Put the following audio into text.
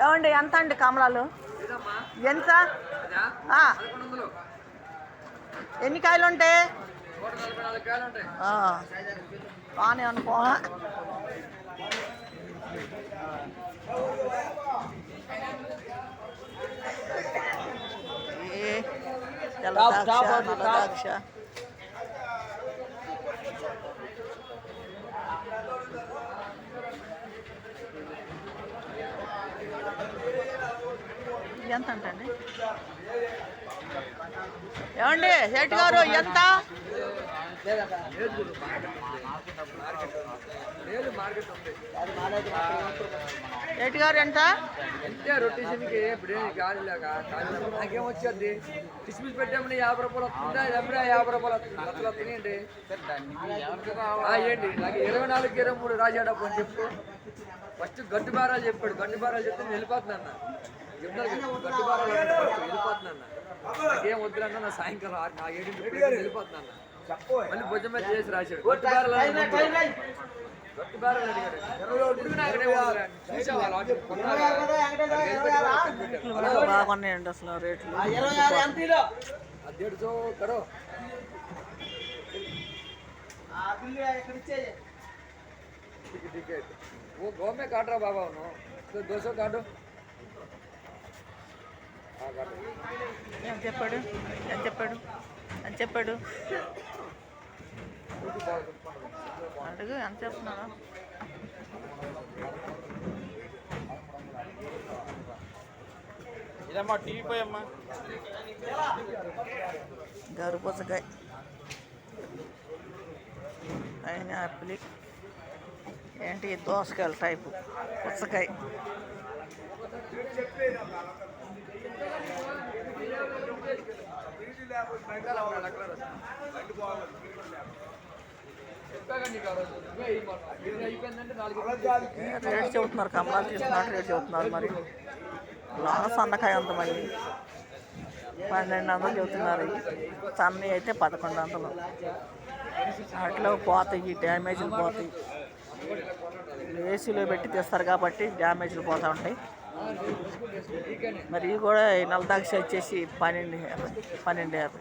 ఏమండి ఎంత అండి కమలాలు? ఎంత? ఎన్ని కాయలు ఉంటాయి? బాగానే అనుకో. తెల్ల ద్రాక్ష, నల్ల ద్రాక్ష. ఎంత అంటండి? ఏమండి శెట్టి గారు ఎంత? శెట్టి గారు ఎంత? రొటేషన్కి నాకేమొచ్చింది కిస్మిస్ పెట్టామని 50 రూపాయలు వస్తుందా? 50 రూపాయలు వస్తుంది. అసలు తినేయండి ఏంటి నాకు 24, 23 రాజాడప్పు అని చెప్పు. ఫస్ట్ గడ్డి బారాలు చెప్పాడు. గడ్డి బారాలు చెప్తే నేను వెళ్ళిపోతున్నా. గడ్డి బారాలు వెళ్ళిపోతున్నా. నాకేం వద్దులన్నా నా సాయంకాలం 7 వెళ్ళిపోతున్నా. మళ్ళీ భుజం మీద చేసి రాశాడు. గడ్డి బారాలు గట్టి బారాలు బాగున్నాయండి అసలు రేట్లు. 150 करो ठीक है वो गाँव में काट रहा बाबा उन्होंने तो 200 काटो. ఎంత చెప్పాడు? ఎంత చెప్పాడు? ఎంత చెప్పాడు? అడుగు ఎంత చెప్తున్నాను? ఇదమ్మా టీవీ పోయమ్మా. గరు పుచ్చకాయ, పైనాపిల్, ఏంటి దోసకాయల టైపు పుచ్చకాయ. రేట్ చెబుతున్నారు, కమలాలు తీసుకున్నట్టు రేట్ చెబుతున్నారు. మరి లాస్ సన్నకాయ ఉంది, మళ్ళీ 1200 చెబుతున్నారు. సన్నవి అయితే 1100. వాటిలో పోతాయి, డ్యామేజ్లు పోతాయి. ఏసీలో పెట్టి తీస్తారు కాబట్టి డ్యామేజ్లు పోతూ ఉంటాయి. మరి ఇవి కూడా నల్ల ద్రాక్ష వచ్చేసి 1250.